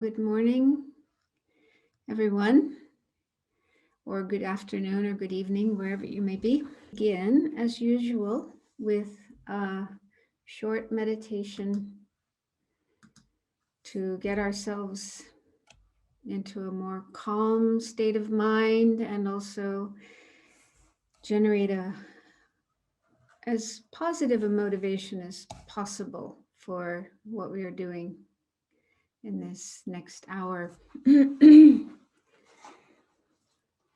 Good morning, everyone, or good afternoon or good evening, wherever you may be. Begin, as usual, with a short meditation to get ourselves into a more calm state of mind and also generate as positive a motivation as possible for what we are doing in this next hour.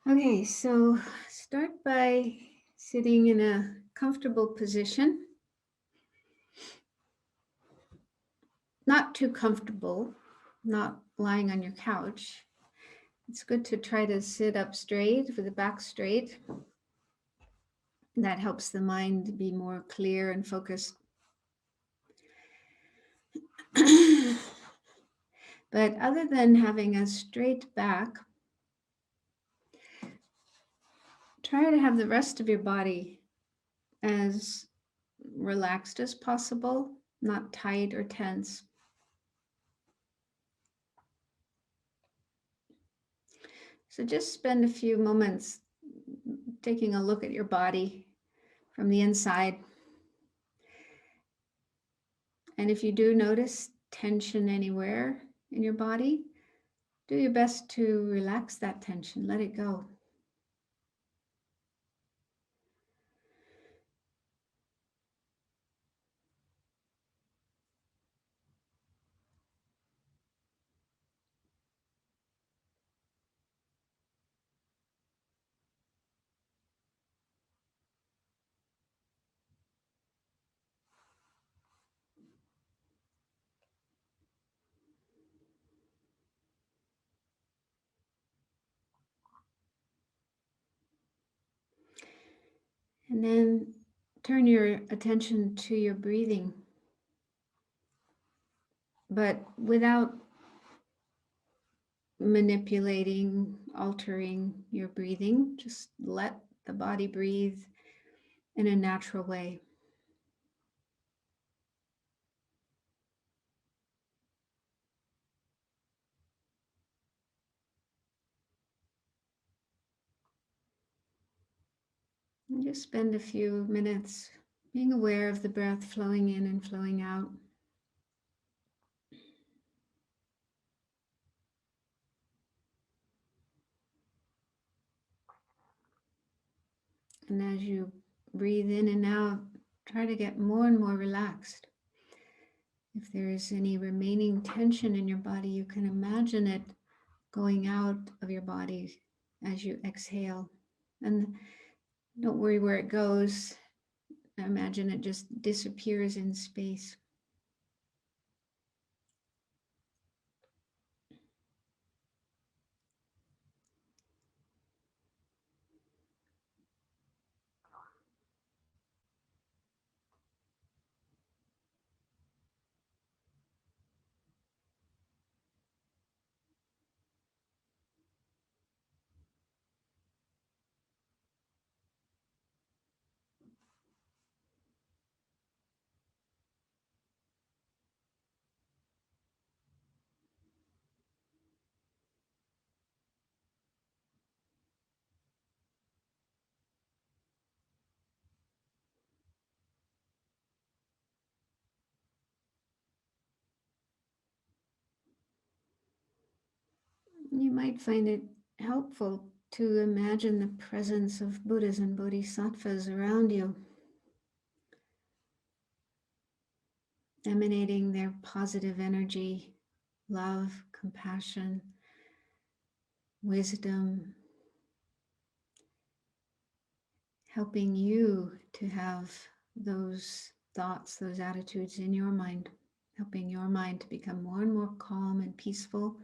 Okay, so start by sitting in a comfortable position. Not too comfortable, not lying on your couch. It's good to try to sit up straight with the back straight. That helps the mind be more clear and focused. But other than having a straight back, try to have the rest of your body as relaxed as possible, not tight or tense. So just spend a few moments taking a look at your body from the inside. And if you do notice tension anywhere in your body, do your best to relax that tension, let it go. And then turn your attention to your breathing, but without manipulating, altering your breathing. Just let the body breathe in a natural way. And just spend a few minutes being aware of the breath flowing in and flowing out. And as you breathe in and out, try to get more and more relaxed. If there is any remaining tension in your body, you can imagine it going out of your body as you exhale. And don't worry where it goes. Imagine it just disappears in space. You might find it helpful to imagine the presence of Buddhas and Bodhisattvas around you, emanating their positive energy, love, compassion, wisdom, helping you to have those thoughts, those attitudes in your mind, helping your mind to become more and more calm and peaceful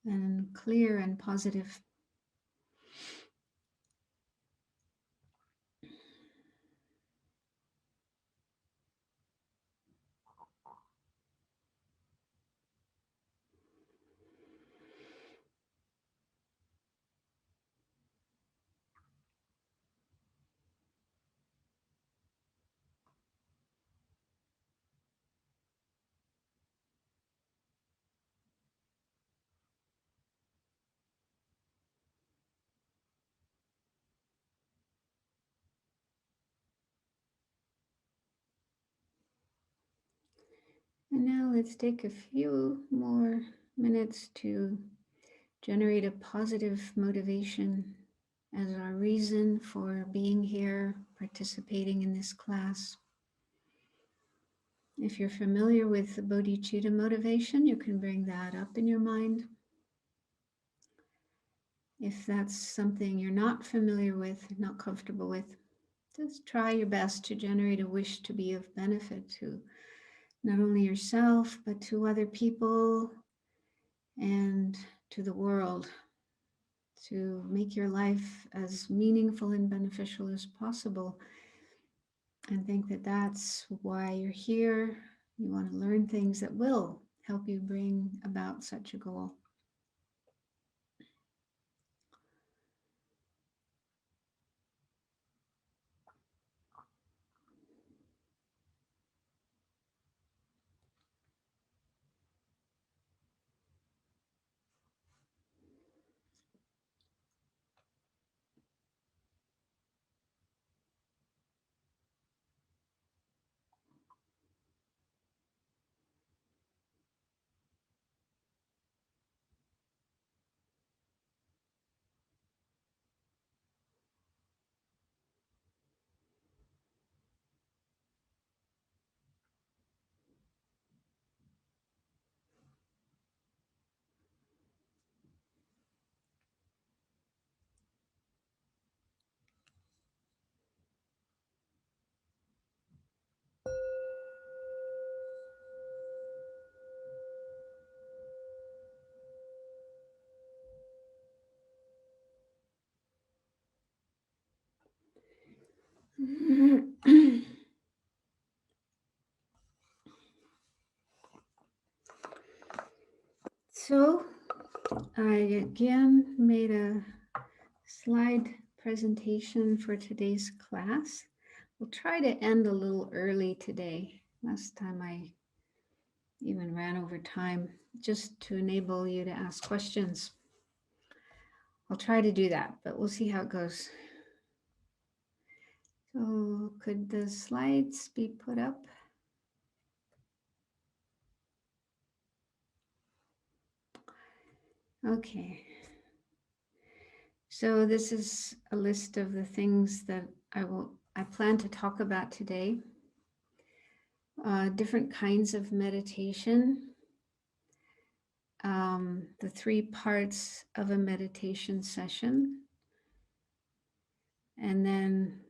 and clear and positive. And now let's take a few more minutes to generate a positive motivation as our reason for being here, participating in this class. If you're familiar with the bodhicitta motivation, you can bring that up in your mind. If that's something you're not familiar with, not comfortable with, just try your best to generate a wish to be of benefit to not only yourself, but to other people and to the world, to make your life as meaningful and beneficial as possible. And think that that's why you're here. You want to learn things that will help you bring about such a goal. So I again made a slide presentation for today's class. We'll try to end a little early today. Last time I even ran over time just to enable you to ask questions. I'll try to do that, but we'll see how it goes. So could the slides be put up? Okay. So this is a list of the things that I plan to talk about today. Different kinds of meditation. The 3 parts of a meditation session. And then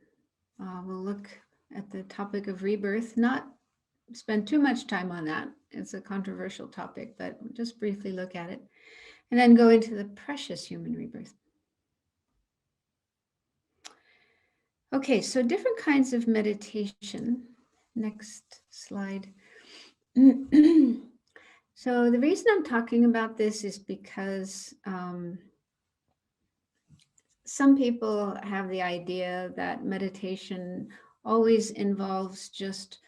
we'll look at the topic of rebirth, not spend too much time on that. It's a controversial topic, but just briefly look at it. And then go into the precious human rebirth. Okay, so different kinds of meditation. Next slide. So the reason I'm talking about this is because some people have the idea that meditation always involves just,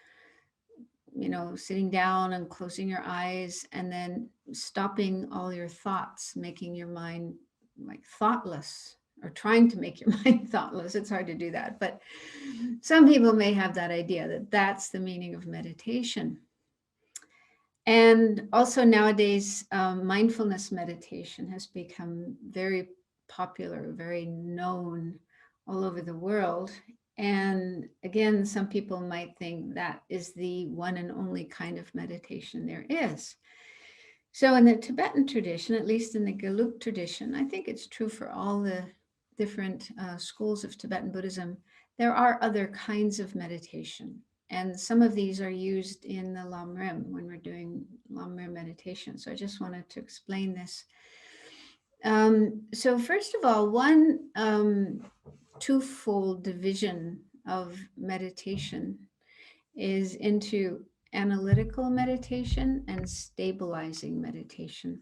sitting down and closing your eyes and then stopping all your thoughts, making your mind like thoughtless, or trying to make your mind thoughtless. It's hard to do that, but some people may have that idea that that's the meaning of meditation. And also nowadays, mindfulness meditation has become very popular, very known all over the world. And again, some people might think that is the one and only kind of meditation there is. So in the Tibetan tradition, at least in the Gelug tradition, I think it's true for all the different schools of Tibetan Buddhism, there are other kinds of meditation. And some of these are used in the Lam Rim when we're doing Lam Rim meditation. So I just wanted to explain this. So first of all, one twofold division of meditation is into analytical meditation and stabilizing meditation.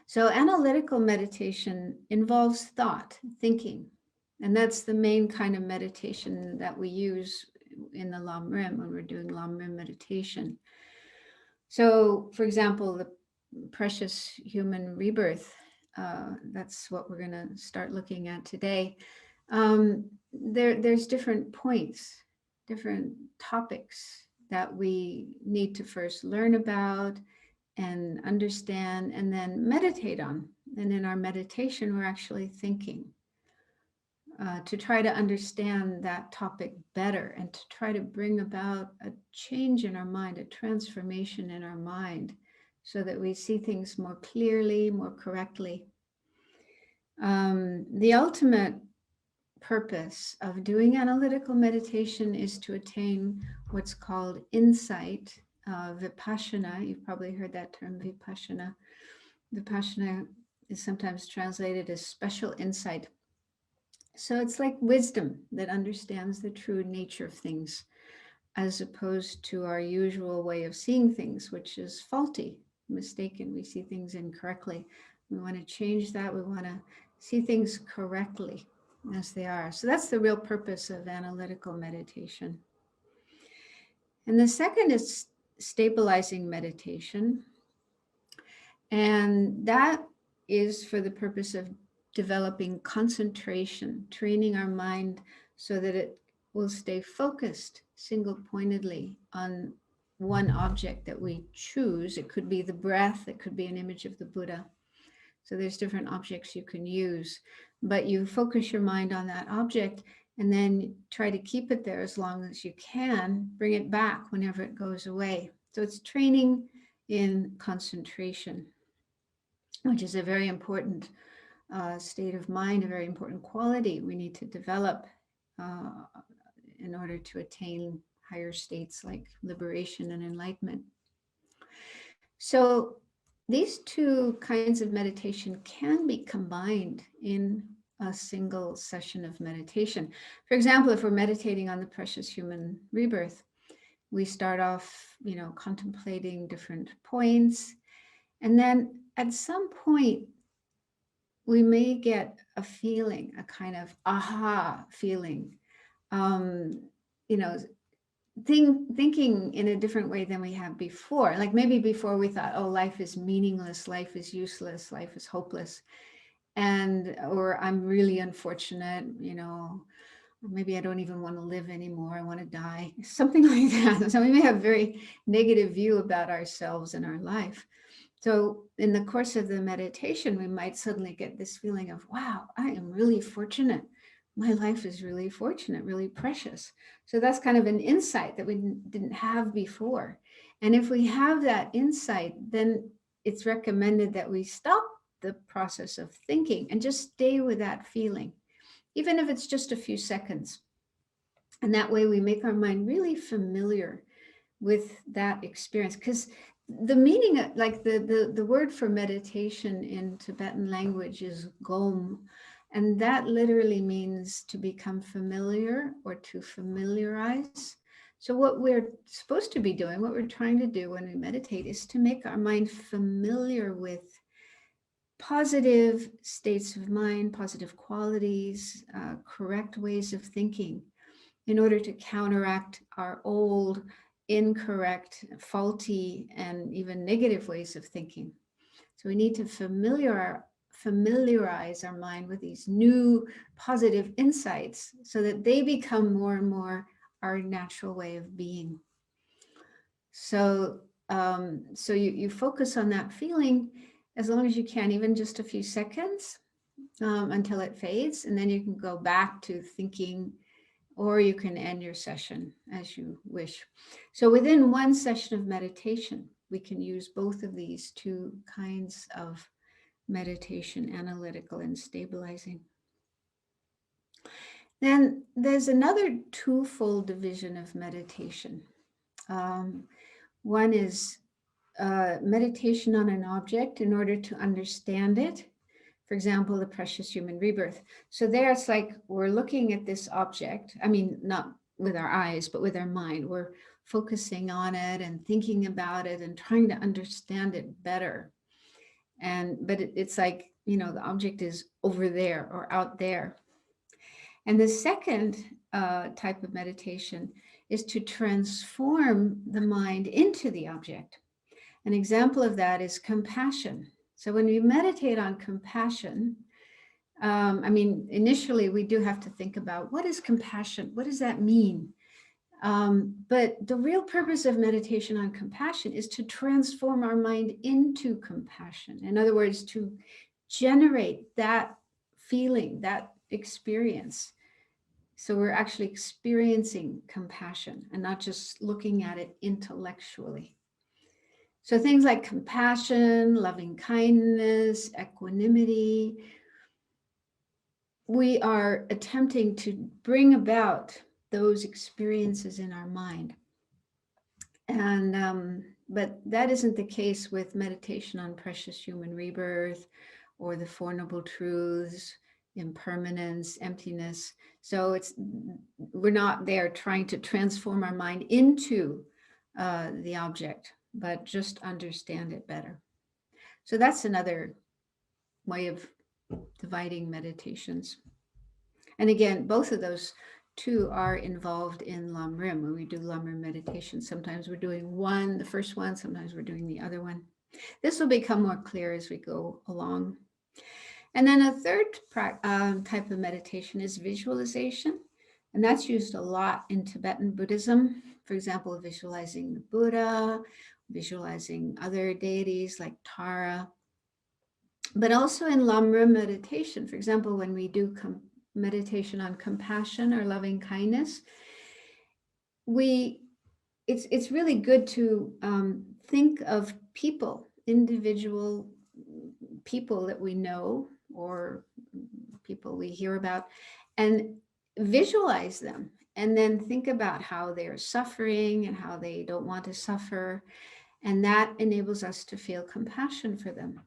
So analytical meditation involves thought, thinking, and that's the main kind of meditation that we use in the Lam Rim when we're doing Lam Rim meditation. So, for example, the precious human rebirth, that's what we're going to start looking at today. There's different points, different topics that we need to first learn about and understand and then meditate on. And in our meditation, we're actually thinking to try to understand that topic better and to try to bring about a change in our mind, a transformation in our mind, so that we see things more clearly, more correctly. The ultimate purpose of doing analytical meditation is to attain what's called insight, vipassana. You've probably heard that term, vipassana. Vipassana is sometimes translated as special insight. So it's like wisdom that understands the true nature of things, as opposed to our usual way of seeing things, which is faulty, mistaken. We see things incorrectly. We want to change that. We want to see things correctly as they are. So that's the real purpose of analytical meditation. And the second is stabilizing meditation. And that is for the purpose of developing concentration, training our mind so that it will stay focused single-pointedly on one object that we choose. It could be the breath, it could be an image of the Buddha. So there's different objects you can use, but you focus your mind on that object and then try to keep it there as long as you can, bring it back whenever it goes away. So it's training in concentration, which is a very important state of mind, a very important quality we need to develop in order to attain higher states like liberation and enlightenment. So these two kinds of meditation can be combined in a single session of meditation. For example, if we're meditating on the precious human rebirth, we start off, contemplating different points, and then at some point, we may get a feeling, a kind of aha feeling, thinking in a different way than we have before. Like maybe before we thought, oh, life is meaningless, life is useless, life is hopeless, or I'm really unfortunate, maybe I don't even want to live anymore, I want to die, something like that. So we may have a very negative view about ourselves and our life. So in the course of the meditation, we might suddenly get this feeling of, wow, I am really fortunate. My life is really fortunate, really precious. So that's kind of an insight that we didn't have before. And if we have that insight, then it's recommended that we stop the process of thinking and just stay with that feeling, even if it's just a few seconds. And that way we make our mind really familiar with that experience. Because the meaning, like the word for meditation in Tibetan language is gom, and that literally means to become familiar or to familiarize. So what we're supposed to be doing, what we're trying to do when we meditate, is to make our mind familiar with positive states of mind, positive qualities, correct ways of thinking, in order to counteract our old, incorrect, faulty, and even negative ways of thinking. So we need to familiarize our mind with these new positive insights so that they become more and more our natural way of being. So, you focus on that feeling as long as you can, even just a few seconds until it fades, and then you can go back to thinking, or you can end your session as you wish. So within one session of meditation, we can use both of these two kinds of meditation, analytical and stabilizing. Then there's another twofold division of meditation. One is meditation on an object in order to understand it. For example, the precious human rebirth. So there it's like we're looking at this object. I mean, not with our eyes, but with our mind. We're focusing on it and thinking about it and trying to understand it better. But it's like, the object is over there or out there. And the second type of meditation is to transform the mind into the object. An example of that is compassion. So when we meditate on compassion, initially we do have to think about, what is compassion? What does that mean? But the real purpose of meditation on compassion is to transform our mind into compassion. In other words, to generate that feeling, that experience. So we're actually experiencing compassion and not just looking at it intellectually. So things like compassion, loving kindness, equanimity, we are attempting to bring about those experiences in our mind. And but that isn't the case with meditation on precious human rebirth or the Four Noble Truths, impermanence, emptiness. So we're not there trying to transform our mind into the object, but just understand it better. So that's another way of dividing meditations. And again, both of those two are involved in Lam Rim. When we do Lam Rim meditation, sometimes we're doing the first one, sometimes we're doing the other one. This will become more clear as we go along. And then a third type of meditation is visualization. And that's used a lot in Tibetan Buddhism. For example, visualizing the Buddha, visualizing other deities like Tara. But also in Lam Rim meditation, for example, when we do meditation on compassion or loving kindness, it's really good to think of people, individual people that we know or people we hear about, and visualize them, and then think about how they're suffering and how they don't want to suffer, and that enables us to feel compassion for them.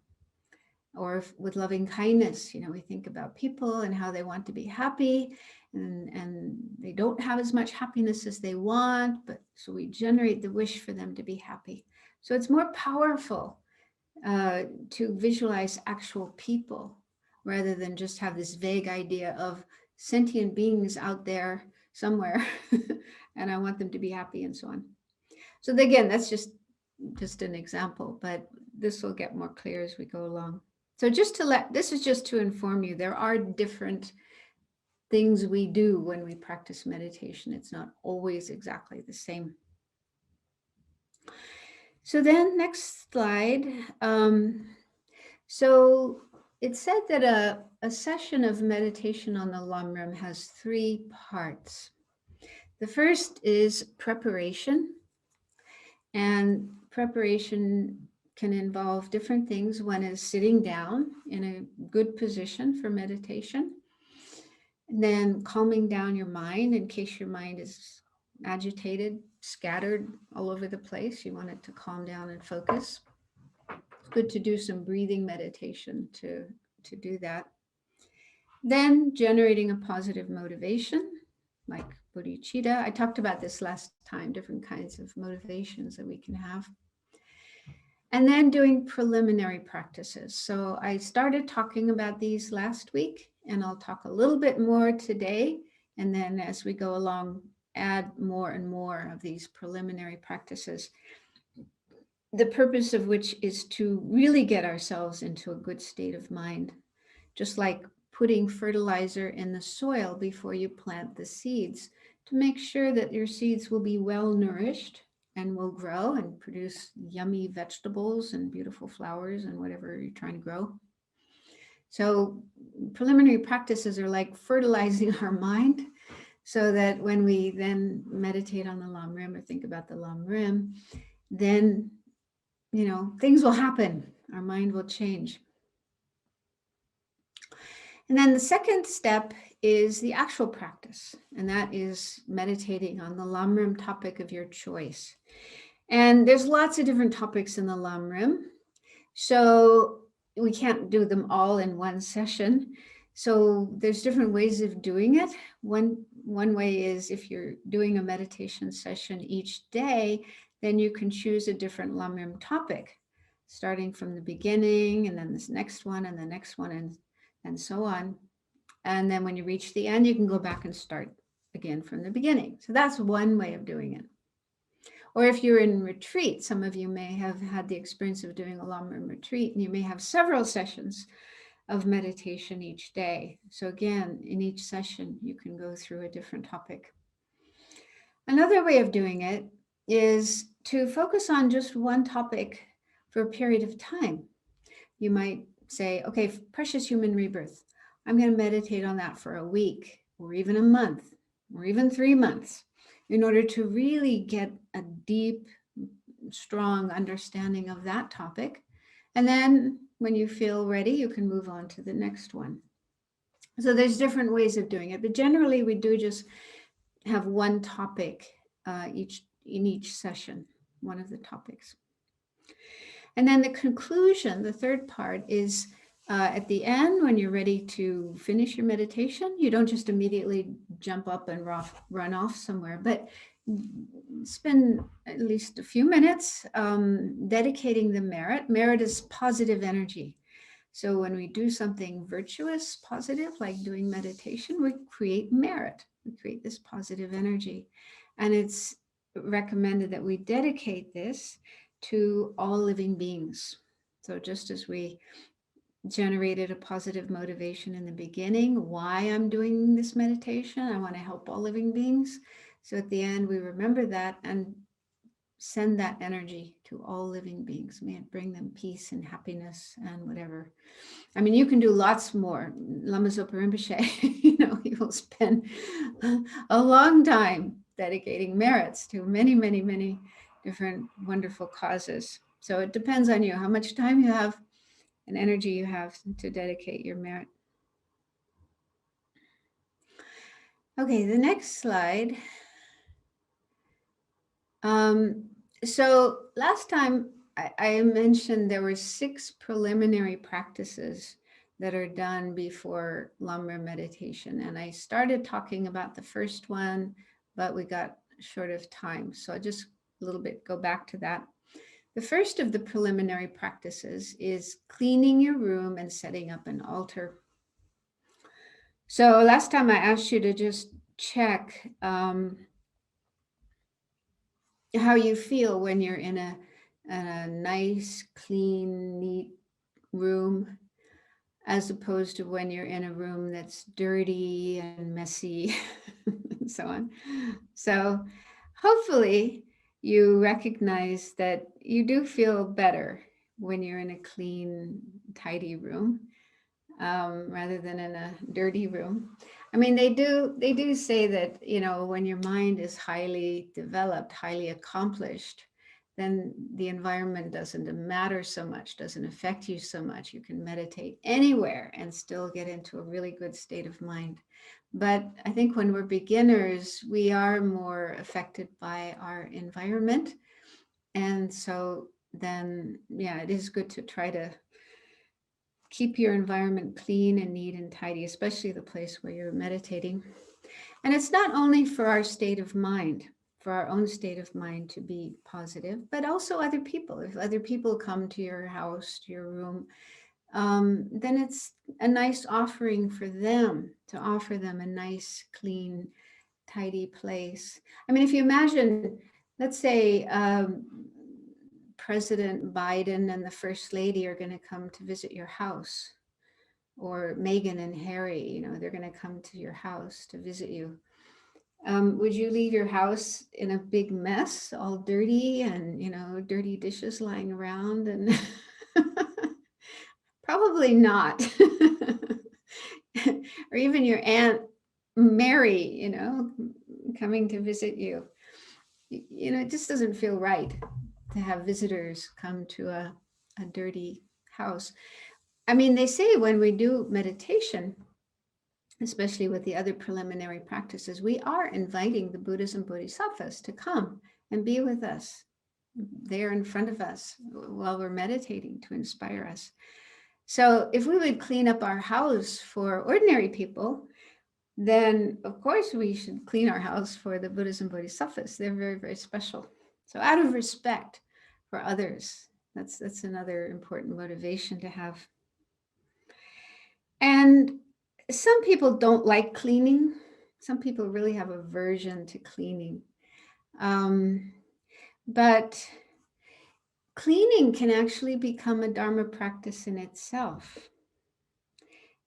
Or with loving kindness, we think about people and how they want to be happy, and they don't have as much happiness as they want, but so we generate the wish for them to be happy. So it's more powerful to visualize actual people rather than just have this vague idea of sentient beings out there somewhere and I want them to be happy and so on. So again, that's just an example, but this will get more clear as we go along. So this is just to inform you, there are different things we do when we practice meditation. It's not always exactly the same. So then next slide. So it said that a session of meditation on the Lam Rim has 3 parts. The first is preparation, and preparation can involve different things. One is sitting down in a good position for meditation, and then calming down your mind in case your mind is agitated, scattered all over the place. You want it to calm down and focus. It's good to do some breathing meditation to do that. Then generating a positive motivation, like bodhicitta. I talked about this last time, different kinds of motivations that we can have. And then doing preliminary practices. So I started talking about these last week, and I'll talk a little bit more today. And then as we go along, add more and more of these preliminary practices, the purpose of which is to really get ourselves into a good state of mind, just like putting fertilizer in the soil before you plant the seeds, to make sure that your seeds will be well nourished and will grow and produce yummy vegetables and beautiful flowers and whatever you're trying to grow. So preliminary practices are like fertilizing our mind, so that when we then meditate on the Lam Rim or think about the Lam Rim, then, things will happen. Our mind will change. And then the second step is the actual practice, and that is meditating on the Lam Rim topic of your choice. And there's lots of different topics in the Lam Rim, so we can't do them all in one session. So there's different ways of doing it. One way is if you're doing a meditation session each day, then you can choose a different Lam Rim topic, starting from the beginning, and then this next one, and the next one, and so on. And then when you reach the end, you can go back and start again from the beginning. So that's one way of doing it. Or if you're in retreat, some of you may have had the experience of doing a Lam Rim retreat, and you may have several sessions of meditation each day. So again, in each session, you can go through a different topic. Another way of doing it is to focus on just one topic for a period of time. You might say, okay, precious human rebirth. I'm going to meditate on that for a week or even a month or even 3 months in order to really get a deep, strong understanding of that topic. And then when you feel ready, you can move on to the next one. So there's different ways of doing it, but generally we do just have one topic in each session, one of the topics. And then the conclusion, the third part, is at the end, when you're ready to finish your meditation, you don't just immediately jump up and run off somewhere, but spend at least a few minutes dedicating the merit. Merit is positive energy. So when we do something virtuous, positive, like doing meditation, we create merit. We create this positive energy. And it's recommended that we dedicate this to all living beings. So just as we generated a positive motivation in the beginning, why I'm doing this meditation, I want to help all living beings. So at the end, we remember that and send that energy to all living beings. May it bring them peace and happiness and whatever. I mean, you can do lots more. Lama Zopa Rinpoche, he will spend a long time dedicating merits to many, many, many different wonderful causes. So it depends on you, how much time you have and energy you have to dedicate your merit. Okay, the next slide. So last time I mentioned there were 6 preliminary practices that are done before Lam Rim meditation. And I started talking about the first one, but we got short of time. So I'll just a little bit go back to that. The first of the preliminary practices is cleaning your room and setting up an altar. So last time I asked you to just check how you feel when you're in a nice, clean, neat room, as opposed to when you're in a room that's dirty and messy and so on. So hopefully you recognize that you do feel better when you're in a clean, tidy room rather than in a dirty room. I mean, they do say that, when your mind is highly developed, highly accomplished, then the environment doesn't matter so much, doesn't affect you so much. You can meditate anywhere and still get into a really good state of mind. But I think when we're beginners, we are more affected by our environment. And so then, yeah, it is good to try to keep your environment clean and neat and tidy, especially the place where you're meditating. And it's not only for our state of mind, for our own state of mind to be positive, but also other people. If other people come to your house, to your room, then it's a nice offering for them, to offer them a nice, clean, tidy place. I mean, if you imagine, let's say President Biden and the First Lady are going to come to visit your house, or Meghan and Harry, they're going to come to your house to visit you. Would you leave your house in a big mess, all dirty and, dirty dishes lying around? And probably not. Or even your Aunt Mary, coming to visit you. It just doesn't feel right to have visitors come to a dirty house. I mean, they say when we do meditation, especially with the other preliminary practices, we are inviting the Buddhas and Bodhisattvas to come and be with us there in front of us while we're meditating, to inspire us. So if we would clean up our house for ordinary people, then of course we should clean our house for the Buddhas and Bodhisattvas. They're very, very special. So out of respect for others, that's another important motivation to have. And some people don't like cleaning. Some people really have aversion to cleaning. But cleaning can actually become a Dharma practice in itself.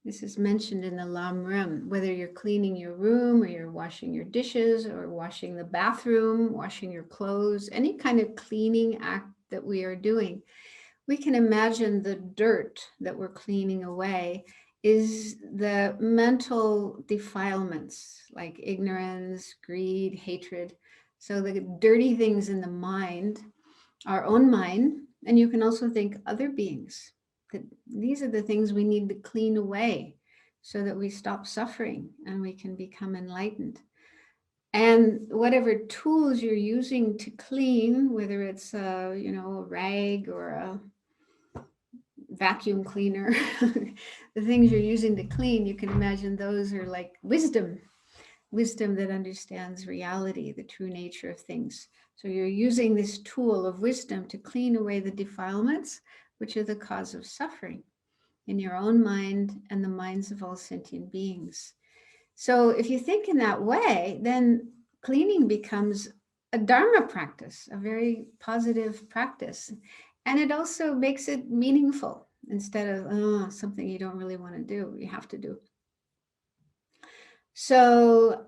This is mentioned in the Lam Rim, whether you're cleaning your room or you're washing your dishes or washing the bathroom, washing your clothes, any kind of cleaning act that we are doing. We can imagine the dirt that we're cleaning away is the mental defilements like ignorance, greed, hatred. So the dirty things in the mind, our own mind, and you can also think other beings. That these are the things we need to clean away so that we stop suffering and we can become enlightened. And whatever tools you're using to clean, whether it's a rag or a vacuum cleaner, the things you're using to clean, you can imagine those are like wisdom that understands reality, the true nature of things. So you're using this tool of wisdom to clean away the defilements, which are the cause of suffering in your own mind and the minds of all sentient beings. So if you think in that way, then cleaning becomes a Dharma practice, a very positive practice. And it also makes it meaningful instead of something you don't really want to do, you have to do. So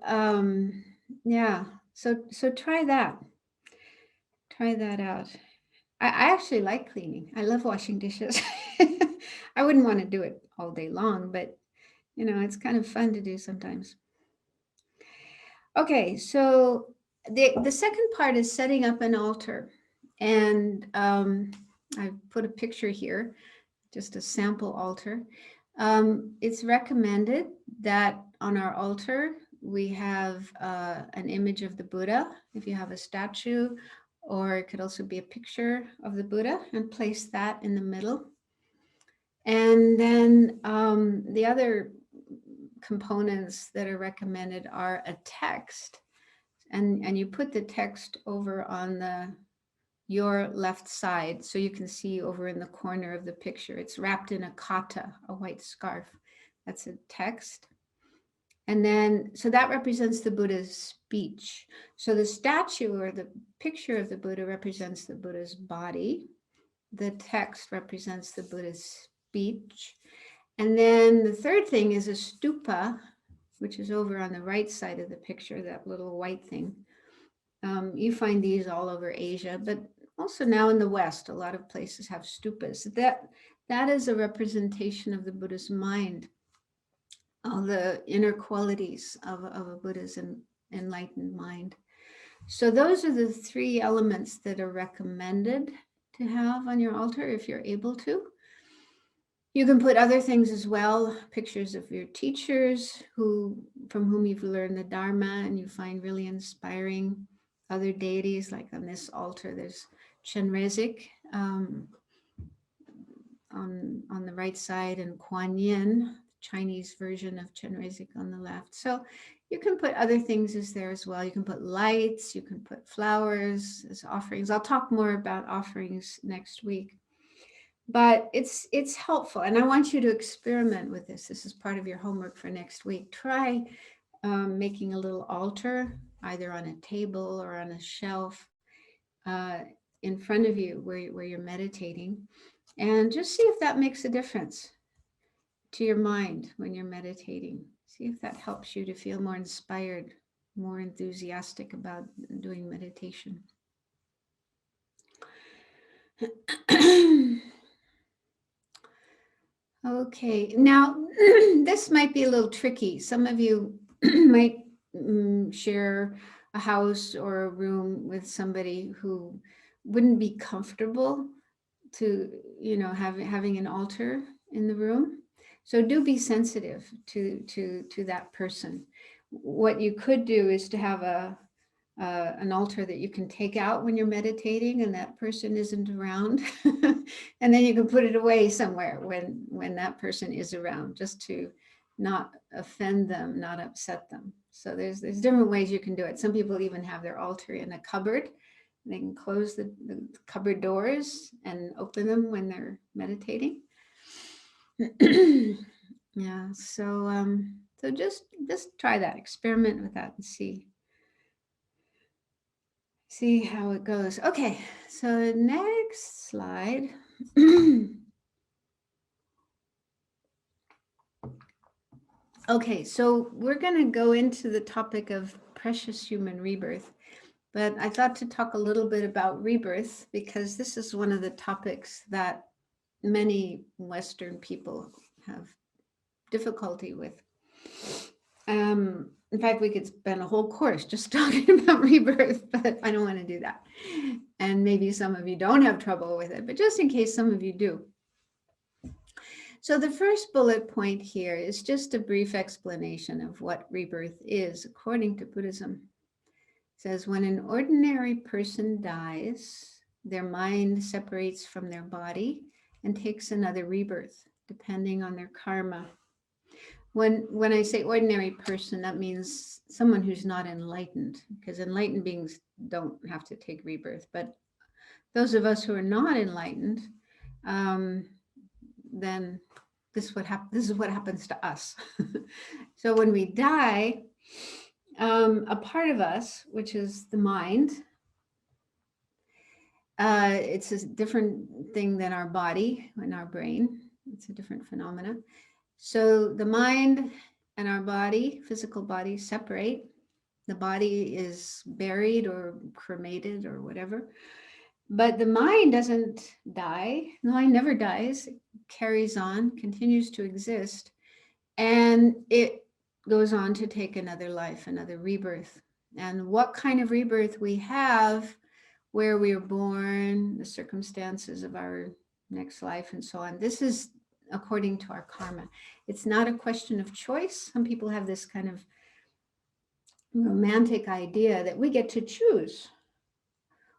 yeah, so try that. Try that out. I actually like cleaning. I love washing dishes. I wouldn't want to do it all day long, but it's kind of fun to do sometimes. Okay, so the second part is setting up an altar. And I've put a picture here, just a sample altar. It's recommended that on our altar, we have an image of the Buddha, if you have a statue, or it could also be a picture of the Buddha, and place that in the middle. And then the other components that are recommended are a text, and you put the text over on your left side, so you can see over in the corner of the picture. It's wrapped in a kata, a white scarf. That's a text. And then, so that represents the Buddha's speech. So the statue or the picture of the Buddha represents the Buddha's body. The text represents the Buddha's speech. And then the third thing is a stupa, which is over on the right side of the picture, that little white thing. You find these all over Asia, but also now in the West, a lot of places have stupas. That is a representation of the Buddha's mind, all the inner qualities of a Buddha's enlightened mind. So those are the three elements that are recommended to have on your altar if you're able to. You can put other things as well, pictures of your teachers from whom you've learned the Dharma and you find really inspiring. Other deities, like on this altar, there's Chenrezig on the right side, and Kuan Yin, Chinese version of Chenrezig, on the left. So you can put other things as there as well. You can put lights, you can put flowers as offerings. I'll talk more about offerings next week. But it's helpful, and I want you to experiment with this. This is part of your homework for next week. Try making a little altar, either on a table or on a shelf in front of you where you're meditating, and just see if that makes a difference to your mind when you're meditating. See if that helps you to feel more inspired, more enthusiastic about doing meditation. Okay, now this might be a little tricky. Some of you might share a house or a room with somebody who wouldn't be comfortable to, having an altar in the room. So do be sensitive to that person. What you could do is to have an altar that you can take out when you're meditating and that person isn't around. And then you can put it away somewhere when that person is around, just to not offend them, not upset them. So there's different ways you can do it. Some people even have their altar in a cupboard. They can close the cupboard doors and open them when they're meditating. Yeah, so just try that, experiment with that and see how it goes. Okay, so next slide. Okay, so we're going to go into the topic of precious human rebirth, but I thought to talk a little bit about rebirth because this is one of the topics that many Western people have difficulty with. In fact, we could spend a whole course just talking about rebirth, but I don't want to do that. And maybe some of you don't have trouble with it, but just in case some of you do. So the first bullet point here is just a brief explanation of what rebirth is according to Buddhism. It says, when an ordinary person dies, their mind separates from their body and takes another rebirth, depending on their karma. When I say ordinary person, that means someone who's not enlightened, because enlightened beings don't have to take rebirth. But those of us who are not enlightened, then this is what happens to us. So when we die, a part of us, which is the mind, it's a different thing than our body and our brain. It's a different phenomena. So the mind and our body, physical body, separate. The body is buried or cremated or whatever. But the mind doesn't die. The mind never dies. It carries on, continues to exist. And it goes on to take another life, another rebirth. And what kind of rebirth we have, where we are born, the circumstances of our next life, and so on. This is according to our karma. It's not a question of choice. Some people have this kind of romantic idea that we get to choose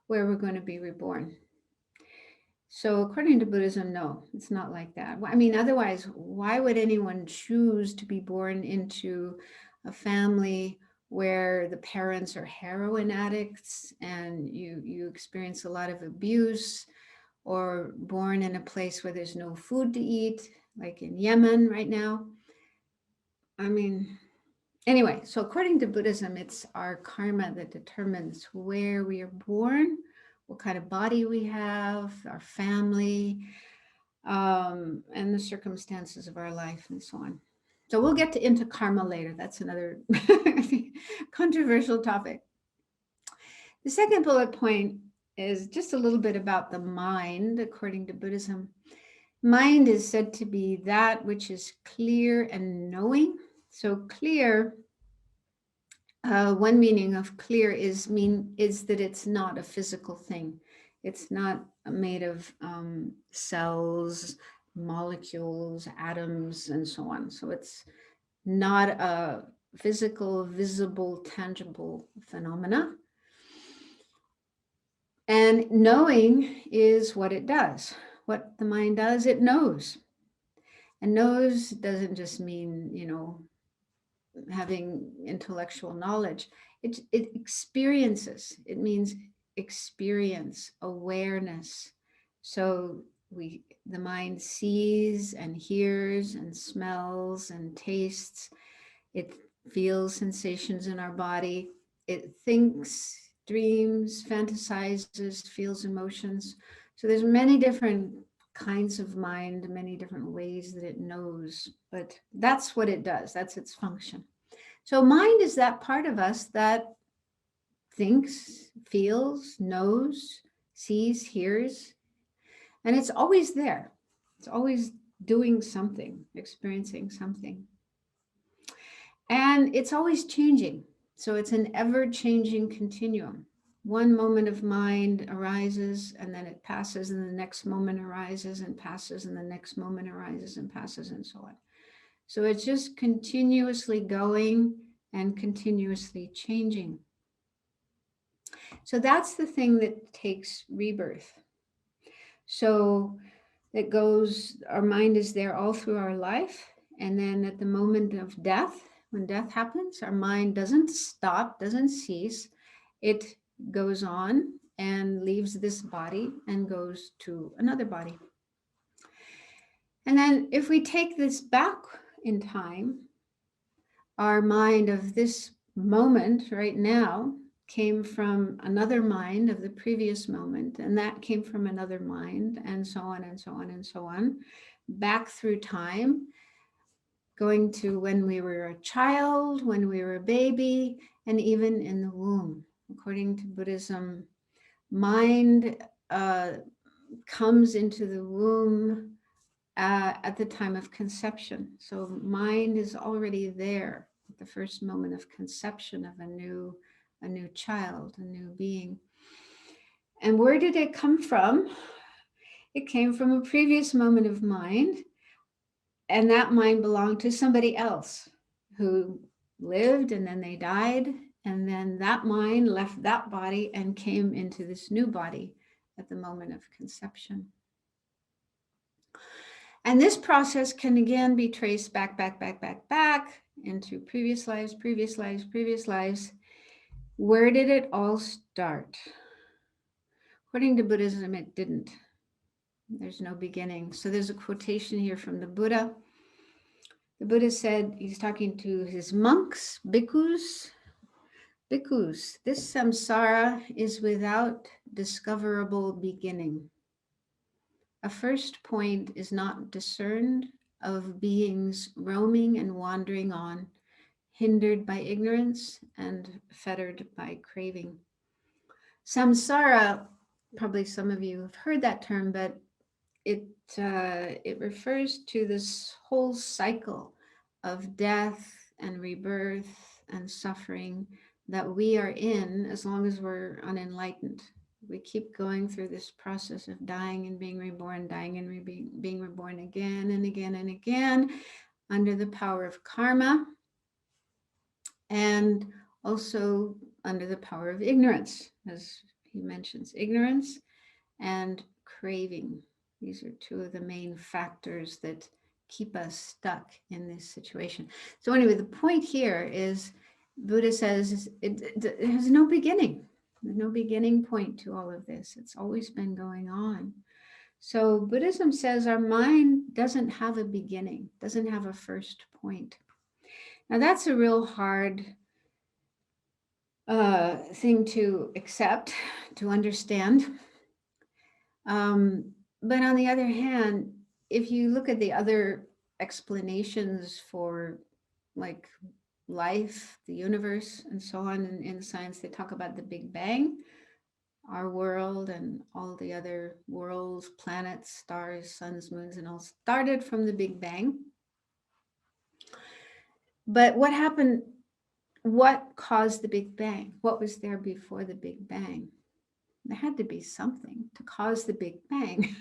where we're going to be reborn. So according to Buddhism, no, it's not like that. I mean, otherwise, why would anyone choose to be born into a family where the parents are heroin addicts and you experience a lot of abuse, or born in a place where there's no food to eat, like in Yemen right now? I mean, anyway, so according to Buddhism, it's our karma that determines where we are born, what kind of body we have, our family, and the circumstances of our life and so on. So we'll get into karma later. That's another controversial topic. The second bullet point is just a little bit about the mind, according to Buddhism. Mind is said to be that which is clear and knowing. So clear, one meaning of clear is that it's not a physical thing. It's not made of cells, molecules, atoms, and so on. So it's not a physical, visible, tangible phenomena. And knowing is what it does. What the mind does, it knows. And knows doesn't just mean, having intellectual knowledge. It experiences. It means experience, awareness. So the mind sees and hears and smells and tastes. It feels sensations in our body. It thinks, dreams, fantasizes, feels emotions. So there's many different kinds of mind, many different ways that it knows, but that's what it does. That's its function. So mind is that part of us that thinks, feels, knows, sees, hears, and it's always there. It's always doing something, experiencing something. And it's always changing. So it's an ever-changing continuum. One moment of mind arises and then it passes, and the next moment arises and passes, and the next moment arises and passes, and so on. So it's just continuously going and continuously changing. So that's the thing that takes rebirth. So it goes, our mind is there all through our life. And then at the moment of death, when death happens, our mind doesn't stop, doesn't cease. It goes on and leaves this body and goes to another body. And then if we take this back in time, our mind of this moment right now came from another mind of the previous moment, and that came from another mind, and so on and so on and so on, back through time. going to when we were a child, when we were a baby, and even in the womb. According to Buddhism, mind comes into the womb at the time of conception. So mind is already there at the first moment of conception of a new child, a new being. And where did it come from? It came from a previous moment of mind, and that mind belonged to somebody else who lived, and then they died, and then that mind left that body and came into this new body at the moment of conception. And this process can again be traced back into previous lives, previous lives, previous lives. Where did it all start? According to Buddhism, it didn't. There's no beginning. So there's a quotation here from the Buddha. The Buddha said, he's talking to his monks, bhikkhus. Bhikkhus, this samsara is without discoverable beginning. A first point is not discerned of beings roaming and wandering on, hindered by ignorance and fettered by craving. Samsara, probably some of you have heard that term, but it refers to this whole cycle of death and rebirth and suffering that we are in as long as we're unenlightened. We keep going through this process of dying and being reborn, dying and being reborn again and again and again under the power of karma, and also under the power of ignorance, as he mentions, ignorance and craving. These are two of the main factors that keep us stuck in this situation. So anyway, the point here is Buddha says it has no beginning. There's no beginning point to all of this. It's always been going on. So Buddhism says our mind doesn't have a beginning, doesn't have a first point. Now that's a real hard thing to accept, to understand. But on the other hand, if you look at the other explanations for like life, the universe, and so on in science, they talk about the Big Bang, our world and all the other worlds, planets, stars, suns, moons, and all started from the Big Bang. But what happened? What caused the Big Bang? What was there before the Big Bang? There had to be something to cause the Big Bang.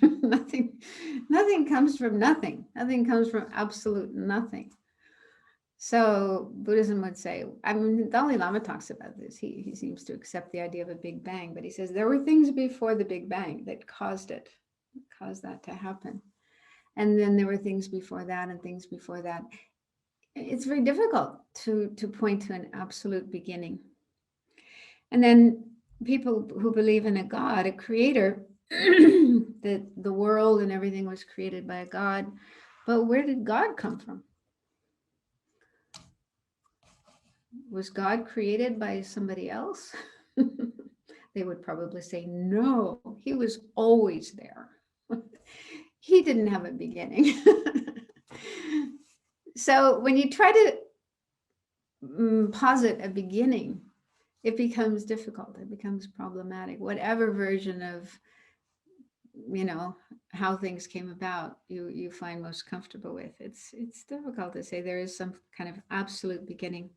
Nothing comes from nothing. Nothing comes from absolute nothing. So Buddhism would say, I mean, Dalai Lama talks about this. He seems to accept the idea of a Big Bang, but he says there were things before the Big Bang that caused that to happen. And then there were things before that and things before that. It's very difficult to point to an absolute beginning. And then people who believe in a God, a creator, that the world and everything was created by a God. But where did God come from? Was God created by somebody else? They would probably say, no, he was always there. He didn't have a beginning. So when you try to posit a beginning, it becomes difficult. It becomes problematic. Whatever version of, how things came about, you find most comfortable with. It's difficult to say there is some kind of absolute beginning.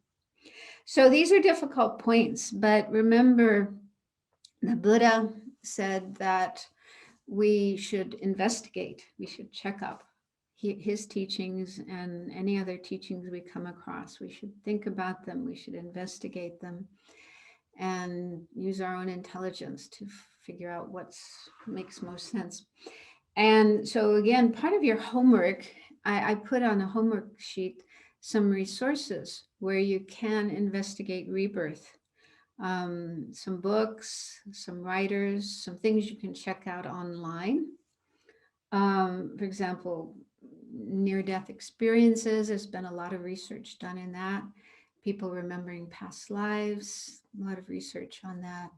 So these are difficult points, but remember, the Buddha said that we should investigate, we should check up his teachings and any other teachings we come across. We should think about them, we should investigate them, and use our own intelligence to figure out what makes most sense. And so again, part of your homework, I put on a homework sheet some resources where you can investigate rebirth. Some books, some writers, some things you can check out online. For example, near-death experiences, there's been a lot of research done in that. People remembering past lives, a lot of research on that.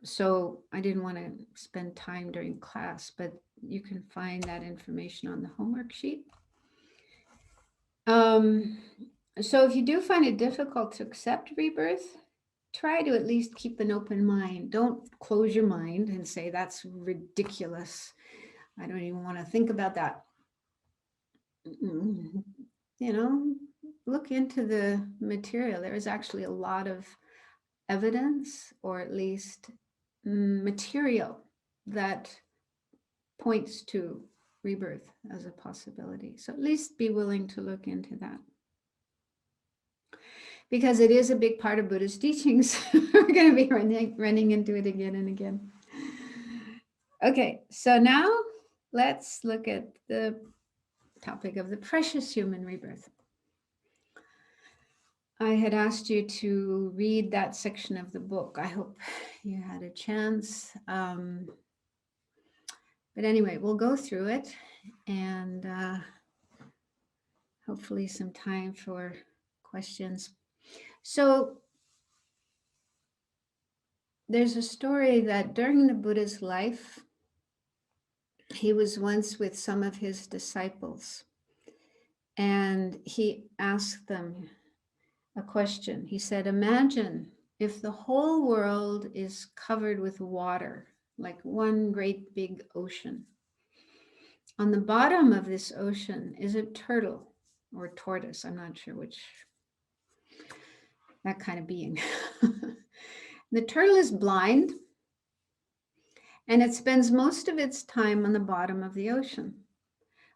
So I didn't want to spend time during class, but you can find that information on the homework sheet. So if you do find it difficult to accept rebirth, try to at least keep an open mind. Don't close your mind and say, that's ridiculous. I don't even want to think about that. You know, look into the material. There is actually a lot of evidence, or at least material, that points to rebirth as a possibility. So at least be willing to look into that, because it is a big part of Buddhist teachings. We're going to be running into it again and again. Okay, so now let's look at the topic of the precious human rebirth. I had asked you to read that section of the book. I hope you had a chance. But anyway, we'll go through it, and hopefully some time for questions. So there's a story that during the Buddha's life, he was once with some of his disciples, and he asked them a question. He said, imagine if the whole world is covered with water, like one great big ocean. On the bottom of this ocean is a turtle or tortoise, I'm not sure which, that kind of being. The turtle is blind, and it spends most of its time on the bottom of the ocean.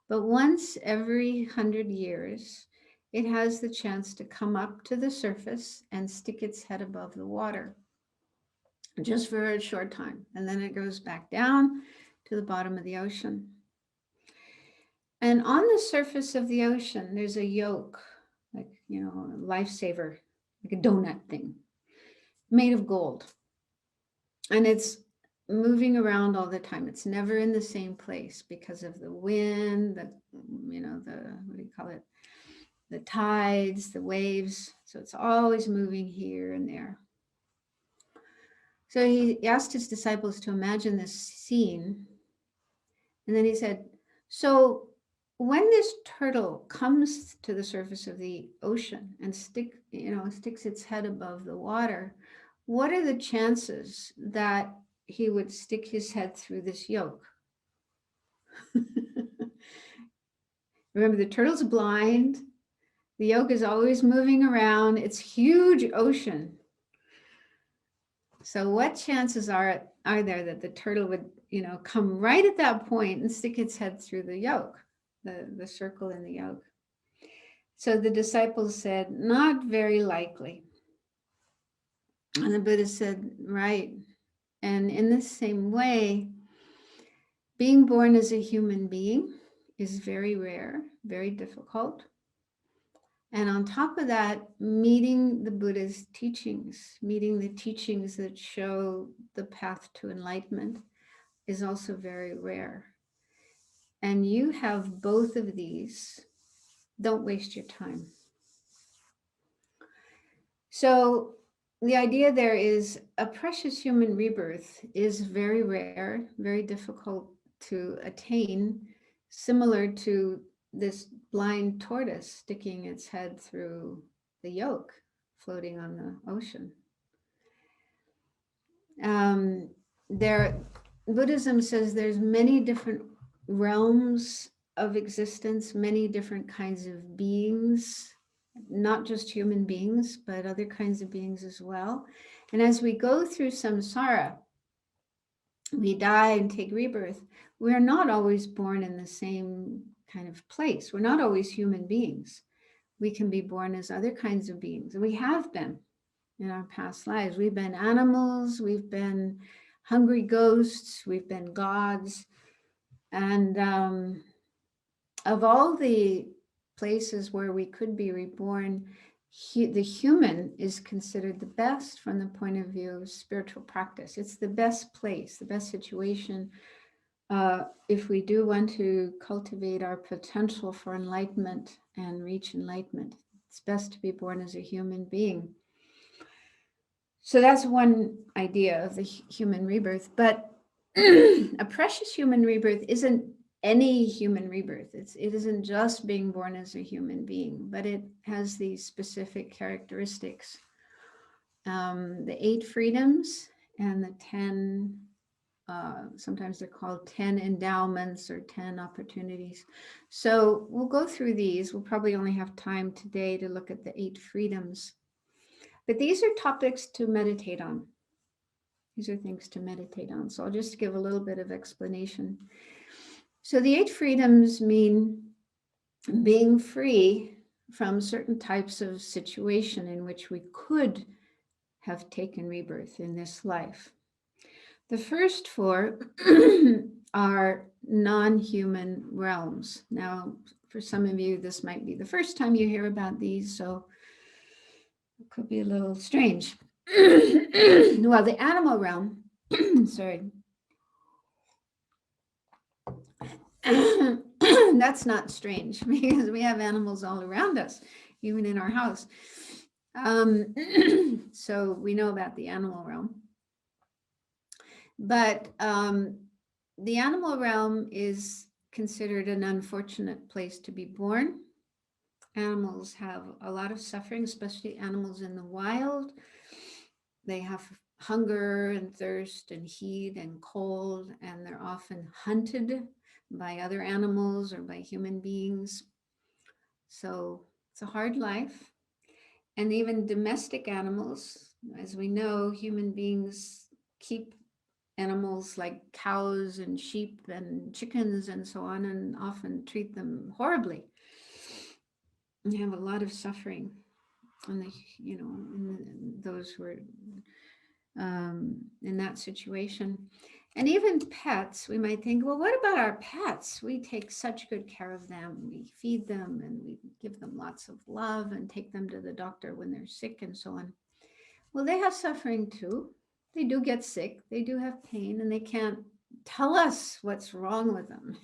But once every 100 years, it has the chance to come up to the surface and stick its head above the water, just for a short time. And then it goes back down to the bottom of the ocean. And on the surface of the ocean, there's a yolk, like, you know, a lifesaver, like a donut thing, made of gold. And it's moving around all the time. It's never in the same place because of the wind, the, you know, the, what do you call it? The tides, the waves. So it's always moving here and there. So he asked his disciples to imagine this scene. And then he said, so when this turtle comes to the surface of the ocean and sticks its head above the water, what are the chances that he would stick his head through this yolk? Remember, the turtle's blind. The yolk is always moving around. It's huge ocean. So what chances are there that the turtle would, you know, come right at that point and stick its head through the yolk, the circle in the yolk? So the disciples said, not very likely. And the Buddha said, right. And in the same way, being born as a human being is very rare, very difficult. And on top of that, meeting the Buddha's teachings, meeting the teachings that show the path to enlightenment, is also very rare. And you have both of these. Don't waste your time. So the idea there is a precious human rebirth is very rare, very difficult to attain, similar to this blind tortoise sticking its head through the yolk floating on the ocean. Buddhism says there's many different realms of existence, many different kinds of beings, not just human beings, but other kinds of beings as well. And as we go through samsara, we die and take rebirth, we're not always born in the same kind of place. We're not always human beings. We can be born as other kinds of beings. And we have been in our past lives. We've been animals, we've been hungry ghosts, we've been gods. And of all the places where we could be reborn, the human is considered the best from the point of view of spiritual practice. It's the best place, the best situation. If we do want to cultivate our potential for enlightenment and reach enlightenment, it's best to be born as a human being. So that's one idea of the human rebirth. But a precious human rebirth isn't any human rebirth. It isn't just being born as a human being, but it has these specific characteristics. The 8 freedoms and the 10, sometimes they're called 10 endowments or 10 opportunities. So we'll go through these. We'll probably only have time today to look at the 8 freedoms. But these are topics to meditate on. These are things to meditate on. So I'll just give a little bit of explanation. So the 8 freedoms mean being free from certain types of situation in which we could have taken rebirth in this life. The first 4 are non-human realms. Now, for some of you, this might be the first time you hear about these, so it could be a little strange. Well, the animal realm, sorry. That's not strange because we have animals all around us, even in our house. So we know about the animal realm. But the animal realm is considered an unfortunate place to be born. Animals have a lot of suffering, especially animals in the wild. They have hunger and thirst and heat and cold, and they're often hunted by other animals or by human beings. So it's a hard life. And even domestic animals, as we know, human beings keep animals like cows and sheep and chickens and so on, and often treat them horribly. And have a lot of suffering on the, in those who are in that situation. And even pets, we might think, well, what about our pets? We take such good care of them. We feed them and we give them lots of love and take them to the doctor when they're sick and so on. Well, they have suffering too. They do get sick. They do have pain, and they can't tell us what's wrong with them.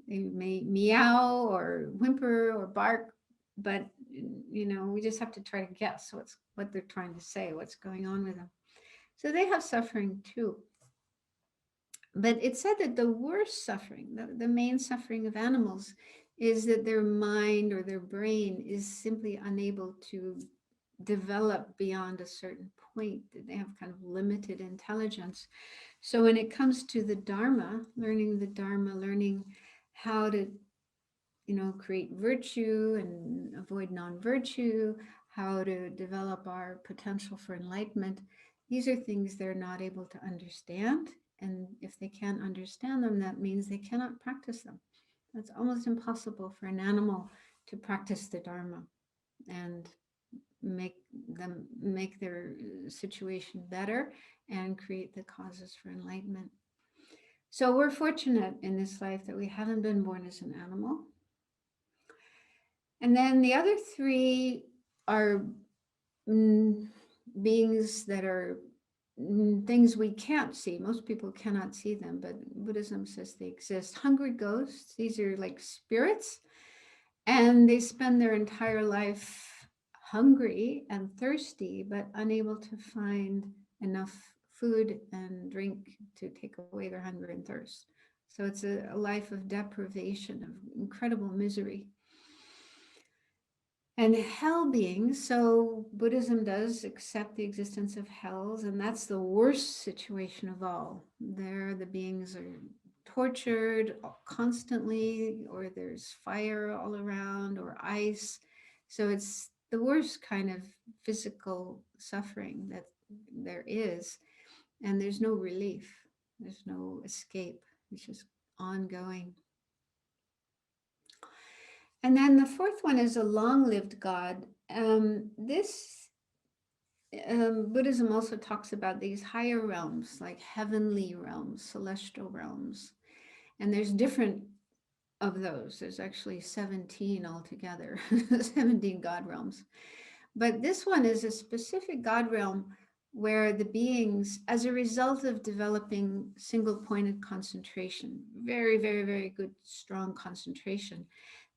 They may meow or whimper or bark, but we just have to try to guess what they're trying to say, what's going on with them. So they have suffering too. But it's said that the worst suffering, the main suffering of animals, is that their mind or their brain is simply unable to develop beyond a certain point. That they have kind of limited intelligence. So when it comes to the Dharma, learning how to create virtue and avoid non-virtue, how to develop our potential for enlightenment, these are things they're not able to understand. And if they can't understand them, that means they cannot practice them. It's almost impossible for an animal to practice the Dharma and make their situation better and create the causes for enlightenment. So we're fortunate in this life that we haven't been born as an animal. And then the other 3 are beings that are things we can't see. Most people cannot see them, but Buddhism says they exist. Hungry ghosts, these are like spirits, and they spend their entire life hungry and thirsty, but unable to find enough food and drink to take away their hunger and thirst. So it's a life of deprivation, of incredible misery. And hell beings, so Buddhism does accept the existence of hells, and that's the worst situation of all. There, the beings are tortured constantly, or there's fire all around, or ice. So it's the worst kind of physical suffering that there is, and there's no relief. There's no escape. It's just ongoing. And then the 4th one is a long-lived God. Buddhism also talks about these higher realms, like heavenly realms, celestial realms. And there's different of those. There's actually 17 altogether, 17 God realms. But this one is a specific God realm where the beings, as a result of developing single-pointed concentration, very, very, very good, strong concentration,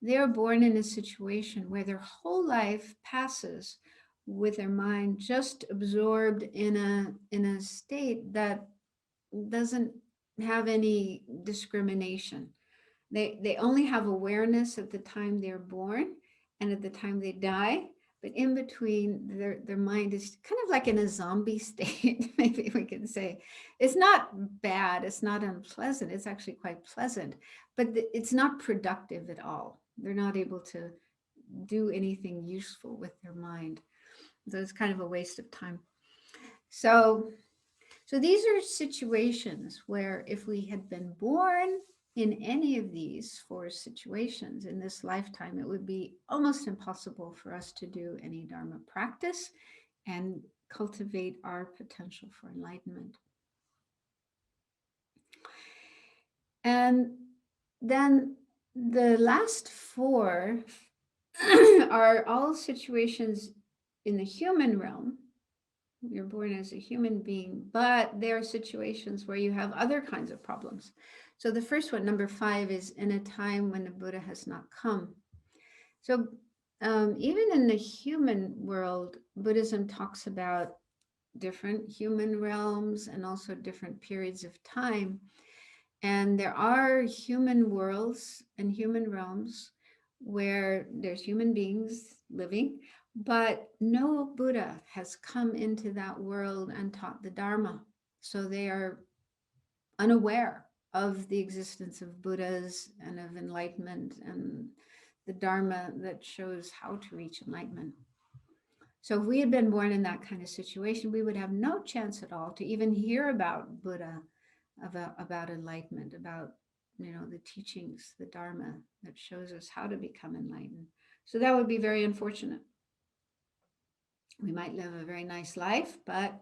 they are born in a situation where their whole life passes with their mind just absorbed in a state that doesn't have any discrimination. They only have awareness at the time they're born and at the time they die. But in between, their mind is kind of like in a zombie state, maybe we can say. It's not bad, it's not unpleasant, it's actually quite pleasant, but it's not productive at all. They're not able to do anything useful with their mind. So it's kind of a waste of time. So these are situations where if we had been born in any of these four situations in this lifetime, it would be almost impossible for us to do any Dharma practice and cultivate our potential for enlightenment. And then the last four are all situations in the human realm. You're born as a human being, but there are situations where you have other kinds of problems. So the first one, number 5, is in a time when the Buddha has not come. So even in the human world, Buddhism talks about different human realms and also different periods of time. And there are human worlds and human realms where there's human beings living, but no Buddha has come into that world and taught the Dharma. So they are unaware of the existence of Buddhas and of enlightenment and the Dharma that shows how to reach enlightenment. So if we had been born in that kind of situation, we would have no chance at all to even hear about Buddha, about enlightenment, about the teachings, the Dharma that shows us how to become enlightened. So that would be very unfortunate. We might live a very nice life, but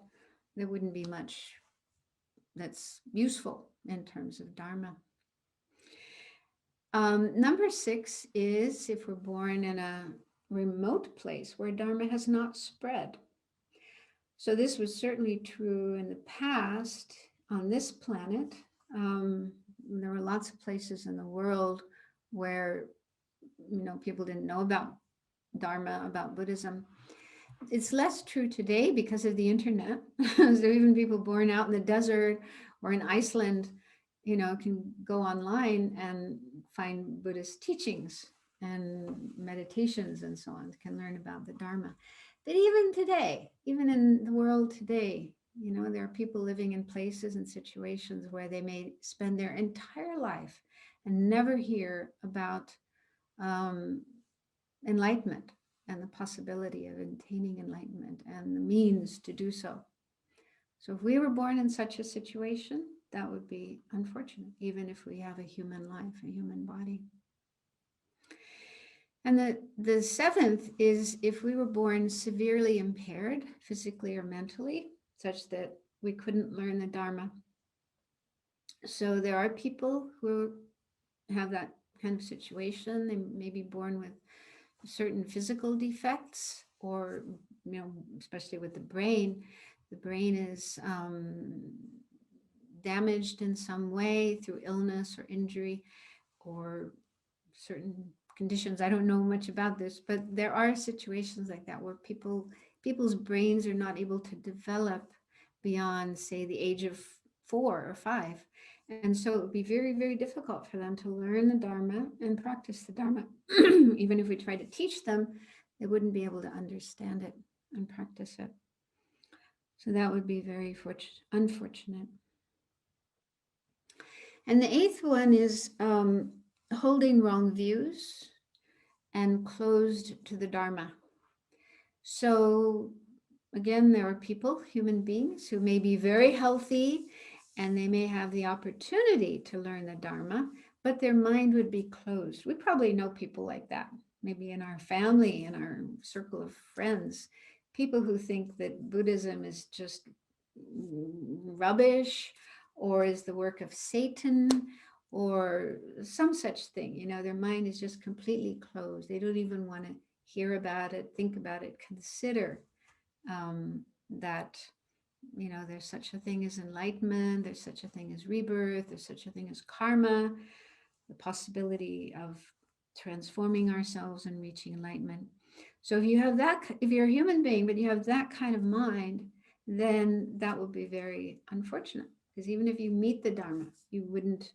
there wouldn't be much that's useful in terms of Dharma. Number 6 is if we're born in a remote place where Dharma has not spread. So this was certainly true in the past on this planet. There were lots of places in the world where people didn't know about Dharma, about Buddhism. It's less true today because of the internet. So even people born out in the desert or in Iceland, can go online and find Buddhist teachings and meditations and so on, can learn about the Dharma. But even today, even in the world today, there are people living in places and situations where they may spend their entire life and never hear about enlightenment and the possibility of attaining enlightenment and the means to do so. So if we were born in such a situation, that would be unfortunate, even if we have a human life, a human body. And the 7th is if we were born severely impaired, physically or mentally, such that we couldn't learn the Dharma. So there are people who have that kind of situation. They may be born with certain physical defects, or especially with the brain is damaged in some way through illness or injury or certain conditions. I don't know much about this, but there are situations like that where people's brains are not able to develop beyond, say, the age of 4 or 5. And so it would be very, very difficult for them to learn the Dharma and practice the Dharma. Even if we try to teach them, they wouldn't be able to understand it and practice it. So that would be very unfortunate. And the 8th one is holding wrong views and closed to the Dharma. So again, there are people, human beings, who may be very healthy and they may have the opportunity to learn the Dharma, but their mind would be closed. We probably know people like that, maybe in our family, in our circle of friends, people who think that Buddhism is just rubbish or is the work of Satan or some such thing. Their mind is just completely closed. They don't even want to hear about it, think about it, consider that there's such a thing as enlightenment, there's such a thing as rebirth, there's such a thing as karma, the possibility of transforming ourselves and reaching enlightenment. So if you're a human being, but you have that kind of mind, then that will be very unfortunate. Because even if you meet the Dharma, you wouldn't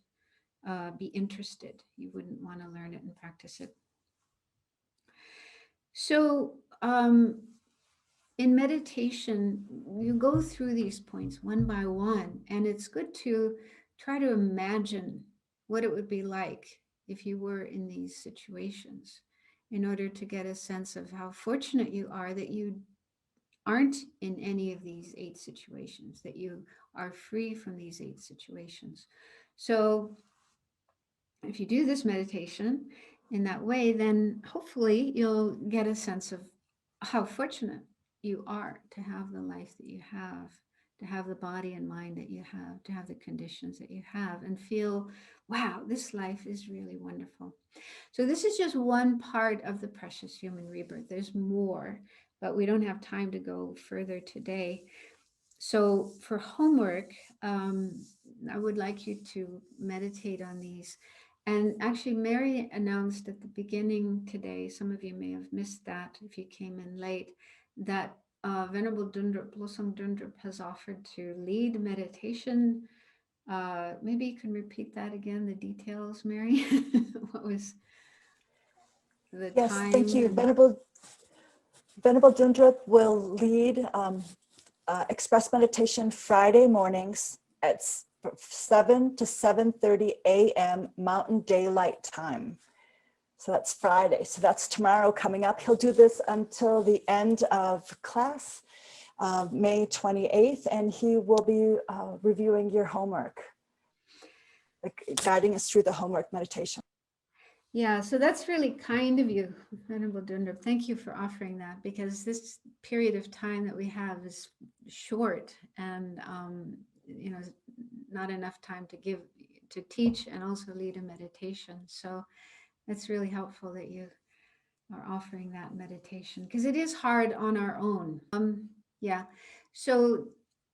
be interested. You wouldn't want to learn it and practice it. So in meditation, you go through these points one by one, and it's good to try to imagine what it would be like if you were in these situations, in order to get a sense of how fortunate you are that you aren't in any of these 8 situations, that you are free from these 8 situations. So if you do this meditation in that way, then hopefully you'll get a sense of how fortunate you are to have the life that you have, to have the body and mind that you have, to have the conditions that you have, and feel, wow, this life is really wonderful. So this is just one part of the precious human rebirth. There's more, but we don't have time to go further today. So for homework, I would like you to meditate on these. And actually, Mary announced at the beginning today, some of you may have missed that if you came in late, that Venerable Dundrup, Blossom Dundrup, has offered to lead meditation. Maybe you can repeat that again, the details, Mary. What was the Yes, time? thank you. Venerable Dundrup will lead express meditation Friday mornings at 7 to 7:30 a.m. Mountain Daylight Time. So that's Friday. So that's tomorrow coming up. He'll do this until the end of class, May 28th, and he will be reviewing your homework, guiding us through the homework meditation. Yeah, so that's really kind of you, Venerable Dundrup. Thank you for offering that, because this period of time that we have is short, and not enough time to teach and also lead a meditation. So it's really helpful that you are offering that meditation, because it is hard on our own. Yeah, so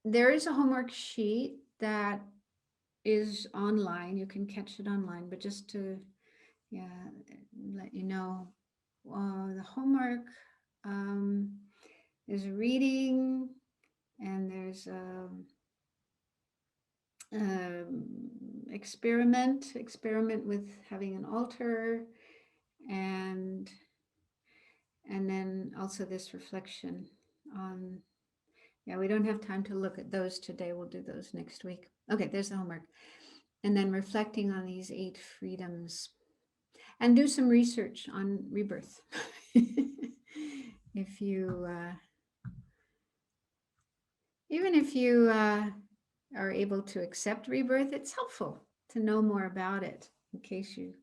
there is a homework sheet that is online. You can catch it online, but just to let you know, the homework is reading, and there's experiment with having an altar, and then also this reflection on, we don't have time to look at those today. We'll do those next week. Okay, there's the homework. And then reflecting on these 8 freedoms, and do some research on rebirth. If you, even if you are able to accept rebirth, it's helpful to know more about it in case you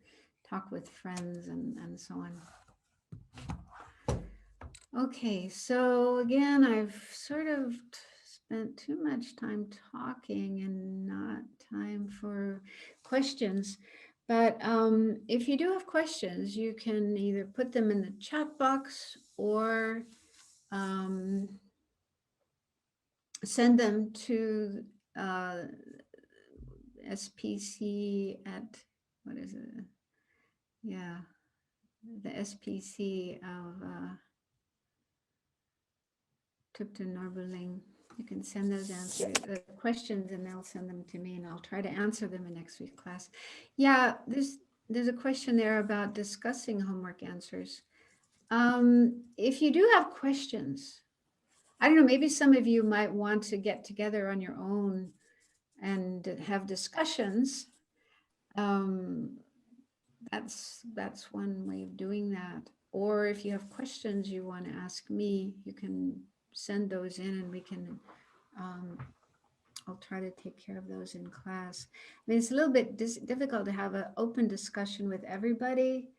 talk with friends and so on. Okay, so again, I've sort of spent too much time talking and not time for questions. But if you do have questions, you can either put them in the chat box or send them to SPC at, what is it? Yeah, the SPC of Thubten Norbuling. You can send those questions, and they'll send them to me, and I'll try to answer them in next week's class. Yeah, there's a question there about discussing homework answers. If you do have questions, I don't know, maybe some of you might want to get together on your own and have discussions. That's one way of doing that. Or if you have questions you want to ask me, you can send those in, and we can, I'll try to take care of those in class. I mean, it's a little bit difficult to have an open discussion with everybody.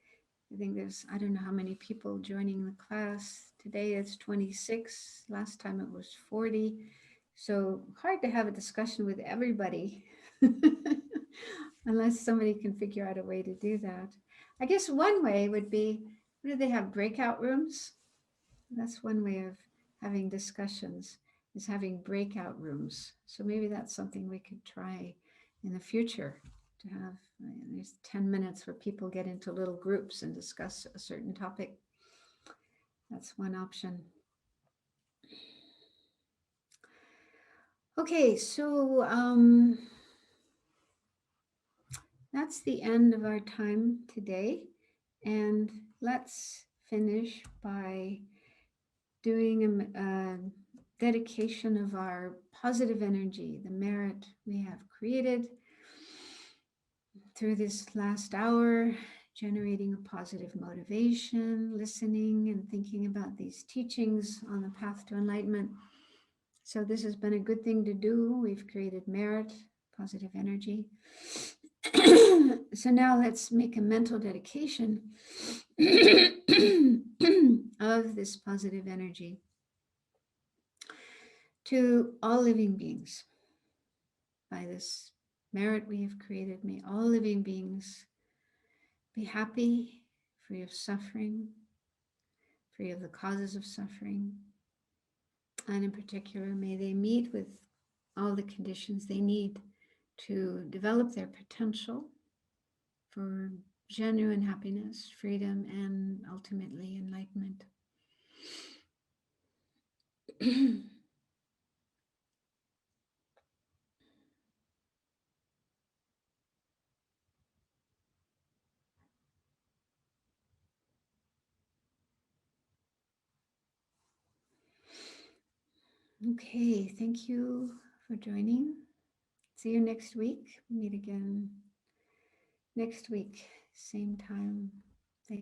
I think I don't know how many people joining the class. Today it's 26. Last time it was 40. So hard to have a discussion with everybody unless somebody can figure out a way to do that. I guess one way would be, what do they have, breakout rooms? That's one way of having discussions, is having breakout rooms. So maybe that's something we could try in the future, to have there's 10 minutes where people get into little groups and discuss a certain topic. That's one option. Okay, so that's the end of our time today. And let's finish by doing a dedication of our positive energy, the merit we have created through this last hour, generating a positive motivation, listening and thinking about these teachings on the path to enlightenment. So this has been a good thing to do. We've created merit, positive energy. So now let's make a mental dedication of this positive energy to all living beings. By this merit we have created, may all living beings be happy, free of suffering, free of the causes of suffering. And in particular, may they meet with all the conditions they need to develop their potential for genuine happiness, freedom, and ultimately enlightenment. Okay, thank you for joining. See you next week. Meet again next week, same time,